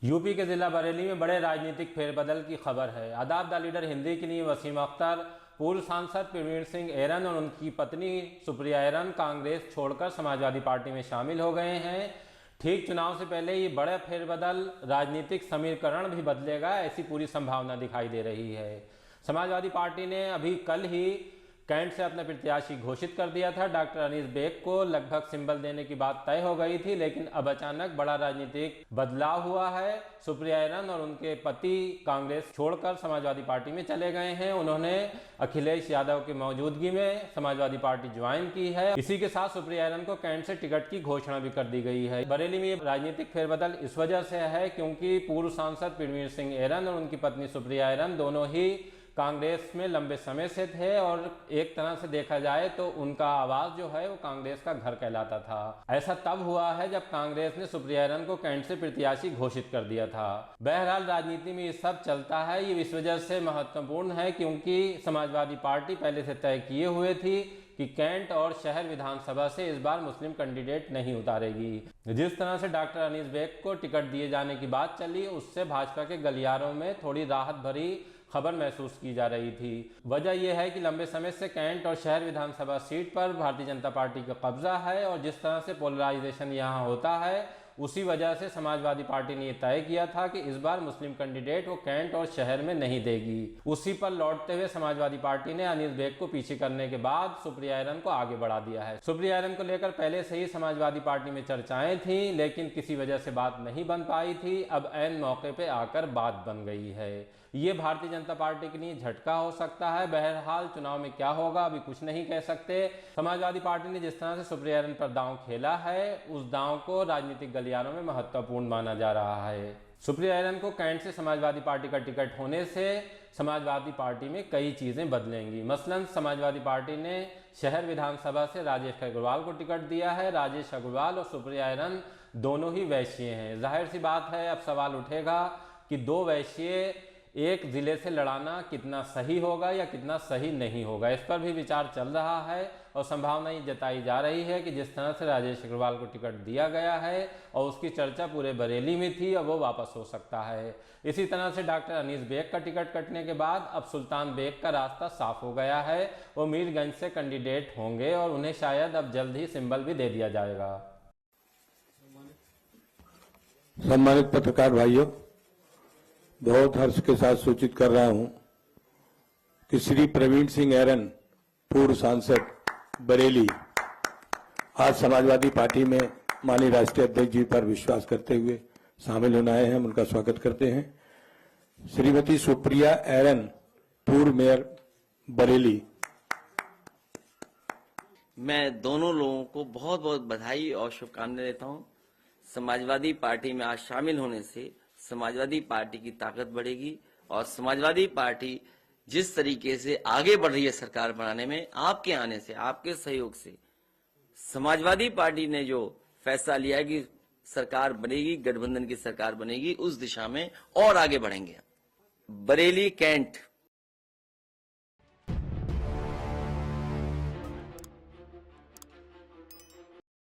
UP के जिला बरेली में बड़े राजनीतिक फेरबदल की खबर है। आदाब द लीडर हिंदी के लिए वसीम अख्तर, पूर्व सांसद प्रवीण सिंह ऐरन और उनकी पत्नी सुप्रिया ऐरन कांग्रेस छोड़कर समाजवादी पार्टी में शामिल हो गए हैं। ठीक चुनाव से पहले ये बड़ा फेरबदल राजनीतिक समीकरण भी बदलेगा, ऐसी पूरी संभावना दिखाई दे रही है। समाजवादी पार्टी ने अभी कल ही कैंट से अपना प्रत्याशी घोषित कर दिया था। डॉक्टर अनीस बेग को लगभग सिंबल देने की बात तय हो गई थी, लेकिन अब अचानक बड़ा राजनीतिक बदलाव हुआ है। सुप्रिया ऐरन और उनके पति कांग्रेस छोड़कर समाजवादी पार्टी में चले गए हैं। उन्होंने अखिलेश यादव की मौजूदगी में समाजवादी पार्टी ज्वाइन की है। इसी के साथ सुप्रिया ऐरन को कैंट से टिकट की घोषणा भी कर दी गई है। बरेली में राजनीतिक फेरबदल इस वजह से है क्योंकि पूर्व सांसद प्रवीण सिंह ऐरन और उनकी पत्नी सुप्रिया ऐरन दोनों ही कांग्रेस में लंबे समय से थे और एक तरह से देखा जाए तो उनका आवाज जो है वो कांग्रेस का घर कहलाता था। ऐसा तब हुआ है जब कांग्रेस ने सुप्रिया ऐरन को कैंट से प्रत्याशी घोषित कर दिया था। बहरहाल राजनीति में ये सब चलता है। ये इस वजह से महत्वपूर्ण है क्योंकि समाजवादी पार्टी पहले से तय किए हुए थी कि कैंट और शहर विधानसभा से इस बार मुस्लिम कैंडिडेट नहीं उतारेगी। जिस तरह से डॉक्टर अनीस बेग को टिकट दिए जाने की बात चली, उससे भाजपा के गलियारों में थोड़ी राहत भरी खबर महसूस की जा रही थी। वजह यह है कि लंबे समय से कैंट और शहर विधानसभा सीट पर भारतीय जनता पार्टी का कब्जा है और जिस तरह से पोलराइजेशन यहाँ होता है, उसी वजह से समाजवादी पार्टी ने यह तय किया था कि इस बार मुस्लिम कैंडिडेट वो कैंट और शहर में नहीं देगी। उसी पर लौटते हुए समाजवादी पार्टी ने अनीस बेग को पीछे करने के बाद सुप्रिया ऐरन को आगे बढ़ा दिया है। सुप्रिया ऐरन को लेकर पहले से ही समाजवादी पार्टी में चर्चाएं थी, लेकिन किसी वजह से बात नहीं बन पाई थी। अब ऐन मौके पर आकर बात बन गई है। ये भारतीय जनता पार्टी के लिए झटका हो सकता है। बहरहाल चुनाव में क्या होगा अभी कुछ नहीं कह सकते। समाजवादी पार्टी ने जिस तरह से सुप्रिया ऐरन पर दांव खेला है, उस दांव को राजनीतिक गलियारों में महत्वपूर्ण माना जा रहा है। सुप्रिया ऐरन को कैंट से समाजवादी पार्टी का टिकट होने से समाजवादी पार्टी में कई चीजें बदलेंगी। मसलन समाजवादी पार्टी ने शहर विधानसभा से राजेश अग्रवाल को टिकट दिया है। राजेश अग्रवाल और सुप्रिया ऐरन दोनों ही वैश्य हैं। जाहिर सी बात है, अब सवाल उठेगा कि दो वैश्य एक जिले से लड़ाना कितना सही होगा या कितना सही नहीं होगा। इस पर भी विचार चल रहा है और संभावना ये जताई जा रही है कि जिस तरह से राजेश अग्रवाल को टिकट दिया गया है और उसकी चर्चा पूरे बरेली में थी, अब वो वापस हो सकता है। इसी तरह से डॉक्टर अनीस बेग का टिकट कटने के बाद अब सुल्तान बेग का रास्ता साफ हो गया है। वो मीरगंज से कैंडिडेट होंगे और उन्हें शायद अब जल्द ही सिंबल भी दे दिया जाएगा। सम्मानित पत्रकार भाइयों, बहुत हर्ष के साथ सूचित कर रहा हूं कि श्री प्रवीण सिंह ऐरन, पूर्व सांसद बरेली, आज समाजवादी पार्टी में माननीय राष्ट्रीय अध्यक्ष जी पर विश्वास करते हुए शामिल होने आए हैं। हम उनका स्वागत करते हैं। श्रीमती सुप्रिया ऐरन, पूर्व मेयर बरेली, मैं दोनों लोगों को बहुत बहुत बधाई और शुभकामनाएं देता हूं। समाजवादी पार्टी में आज शामिल होने से समाजवादी पार्टी की ताकत बढ़ेगी और समाजवादी पार्टी जिस तरीके से आगे बढ़ रही है सरकार बनाने में, आपके आने से, आपके सहयोग से, समाजवादी पार्टी ने जो फैसला लिया है कि सरकार बनेगी, गठबंधन की सरकार बनेगी, उस दिशा में और आगे बढ़ेंगे। बरेली कैंट